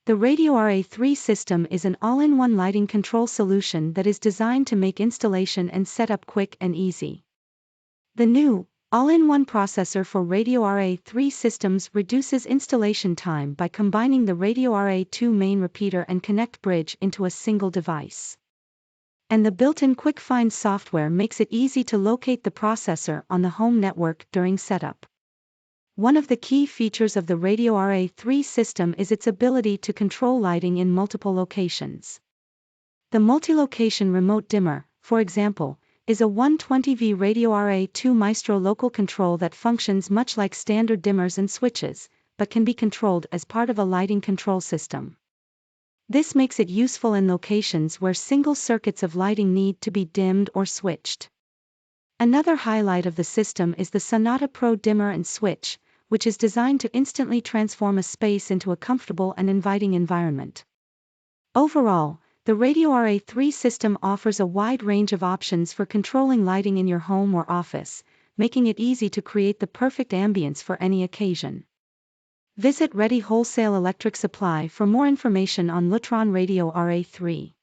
The RadioRA 3 system is an all-in-one lighting control solution that is designed to make installation and setup quick and easy. The new, all-in-one processor for RadioRA 3 systems reduces installation time by combining the RadioRA 2 main repeater and connect bridge into a single device. And the built-in Quick Find software makes it easy to locate the processor on the home network during setup. One of the key features of the RadioRA 3 system is its ability to control lighting in multiple locations. The multi-location remote dimmer, for example, is a 120V RadioRA 2 Maestro local control that functions much like standard dimmers and switches, but can be controlled as part of a lighting control system. This makes it useful in locations where single circuits of lighting need to be dimmed or switched. Another highlight of the system is the Sunnata Pro dimmer and switch, which is designed to instantly transform a space into a comfortable and inviting environment. Overall, the RadioRA 3 system offers a wide range of options for controlling lighting in your home or office, making it easy to create the perfect ambience for any occasion. Visit Ready Wholesale Electric Supply for more information on Lutron RadioRA 3.